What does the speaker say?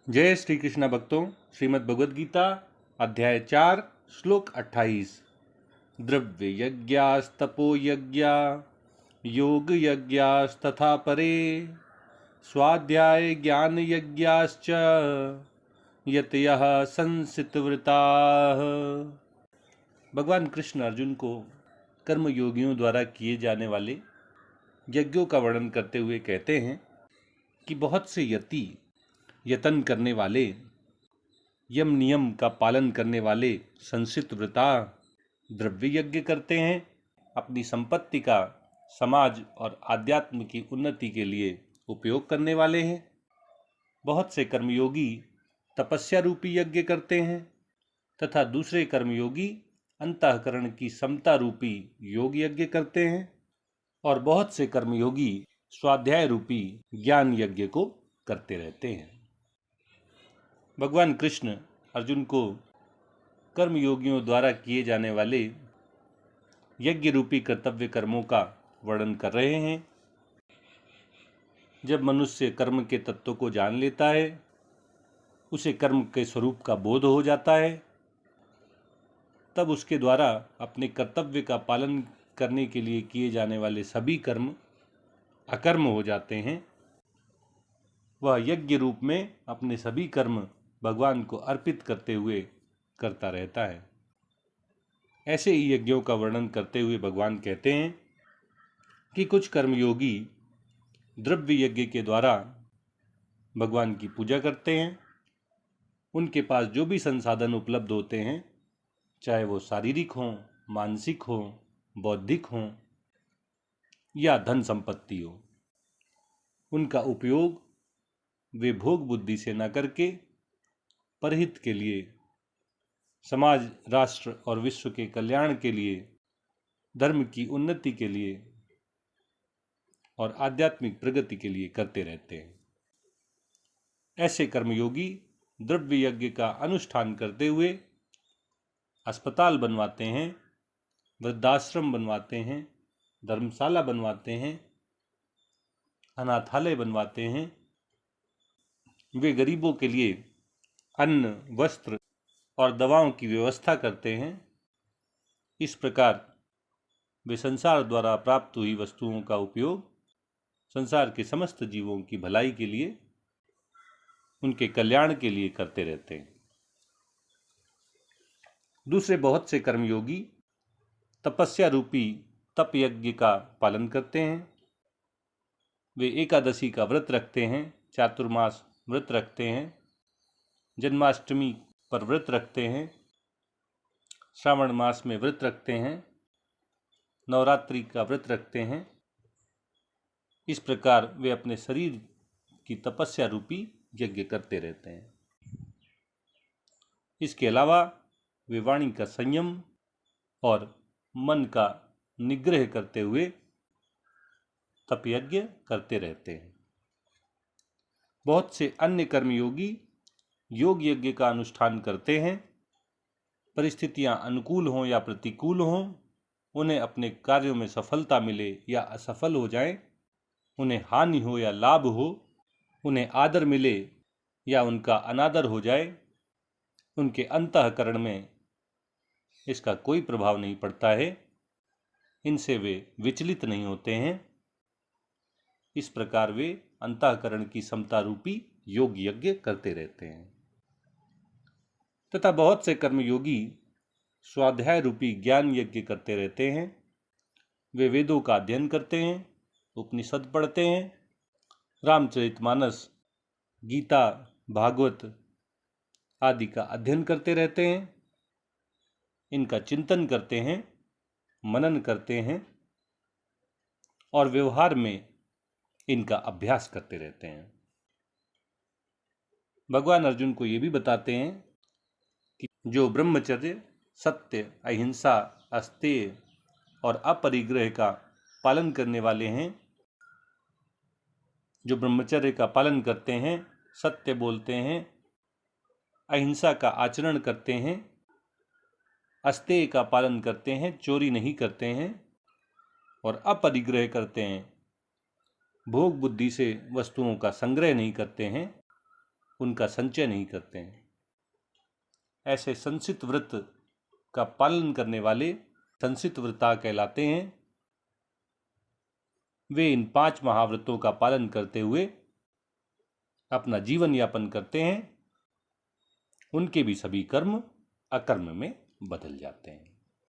जय श्री कृष्ण भक्तों। श्रीमद् भगवद गीता अध्याय 4 श्लोक 28। द्रव्य यज्ञास्तपो यज्ञा योग यज्ञास्तथा परे स्वाध्याय ज्ञान यज्ञाश्च यतयः संसितव्रताः। भगवान कृष्ण अर्जुन को कर्म योगियों द्वारा किए जाने वाले यज्ञों का वर्णन करते हुए कहते हैं कि बहुत से यतन करने वाले, यम नियम का पालन करने वाले संसित व्रता द्रव्य यज्ञ करते हैं, अपनी संपत्ति का समाज और आध्यात्म की उन्नति के लिए उपयोग करने वाले हैं। बहुत से कर्मयोगी तपस्या रूपी यज्ञ करते हैं तथा दूसरे कर्मयोगी अंतःकरण की समता रूपी योग यज्ञ करते हैं, और बहुत से कर्मयोगी स्वाध्याय रूपी ज्ञान यज्ञ को करते रहते हैं। भगवान कृष्ण अर्जुन को कर्मयोगियों द्वारा किए जाने वाले यज्ञ रूपी कर्तव्य कर्मों का वर्णन कर रहे हैं। जब मनुष्य कर्म के तत्व को जान लेता है, उसे कर्म के स्वरूप का बोध हो जाता है, तब उसके द्वारा अपने कर्तव्य का पालन करने के लिए किए जाने वाले सभी कर्म अकर्म हो जाते हैं। वह यज्ञ रूप में अपने सभी कर्म भगवान को अर्पित करते हुए करता रहता है। ऐसे ही यज्ञों का वर्णन करते हुए भगवान कहते हैं कि कुछ कर्मयोगी द्रव्य यज्ञ के द्वारा भगवान की पूजा करते हैं। उनके पास जो भी संसाधन उपलब्ध होते हैं, चाहे वो शारीरिक हों, मानसिक हों, बौद्धिक हों या धन संपत्ति हो, उनका उपयोग वे भोग बुद्धि से न करके परहित के लिए, समाज, राष्ट्र और विश्व के कल्याण के लिए, धर्म की उन्नति के लिए और आध्यात्मिक प्रगति के लिए करते रहते हैं। ऐसे कर्मयोगी द्रव्य यज्ञ का अनुष्ठान करते हुए अस्पताल बनवाते हैं, वृद्धाश्रम बनवाते हैं, धर्मशाला बनवाते हैं, अनाथालय बनवाते हैं। वे गरीबों के लिए अन्न, वस्त्र और दवाओं की व्यवस्था करते हैं। इस प्रकार वे संसार द्वारा प्राप्त हुई वस्तुओं का उपयोग संसार के समस्त जीवों की भलाई के लिए, उनके कल्याण के लिए करते रहते हैं। दूसरे बहुत से कर्मयोगी तपस्या रूपी तप यज्ञ का पालन करते हैं। वे एकादशी का व्रत रखते हैं, चातुर्मास व्रत रखते हैं, जन्माष्टमी पर व्रत रखते हैं, श्रावण मास में व्रत रखते हैं, नवरात्रि का व्रत रखते हैं। इस प्रकार वे अपने शरीर की तपस्या रूपी यज्ञ करते रहते हैं। इसके अलावा वे वाणी का संयम और मन का निग्रह करते हुए तप यज्ञ करते रहते हैं। बहुत से अन्य कर्मयोगी योग यज्ञ का अनुष्ठान करते हैं। परिस्थितियां अनुकूल हों या प्रतिकूल हों, उन्हें अपने कार्यों में सफलता मिले या असफल हो जाए, उन्हें हानि हो या लाभ हो, उन्हें आदर मिले या उनका अनादर हो जाए, उनके अंतःकरण में इसका कोई प्रभाव नहीं पड़ता है। इनसे वे विचलित नहीं होते हैं। इस प्रकार वे अंतःकरण की समता रूपी योग यज्ञ करते रहते हैं। तथा बहुत से कर्मयोगी स्वाध्याय रूपी ज्ञान यज्ञ करते रहते हैं। वे वेदों का अध्ययन करते हैं, उपनिषद पढ़ते हैं, रामचरितमानस, गीता, भागवत आदि का अध्ययन करते रहते हैं, इनका चिंतन करते हैं, मनन करते हैं और व्यवहार में इनका अभ्यास करते रहते हैं। भगवान अर्जुन को ये भी बताते हैं कि जो ब्रह्मचर्य, सत्य, अहिंसा, अस्तेय और अपरिग्रह का पालन करने वाले हैं, जो ब्रह्मचर्य का पालन करते हैं, सत्य बोलते हैं, अहिंसा का आचरण करते हैं, अस्तेय का पालन करते हैं, चोरी नहीं करते हैं और अपरिग्रह करते हैं, भोग बुद्धि से वस्तुओं का संग्रह नहीं करते हैं, उनका संचय नहीं करते हैं। ऐसे संचित व्रत का पालन करने वाले संचित व्रता कहलाते हैं। वे इन 5 महाव्रतों का पालन करते हुए अपना जीवन यापन करते हैं। उनके भी सभी कर्म अकर्म में बदल जाते हैं।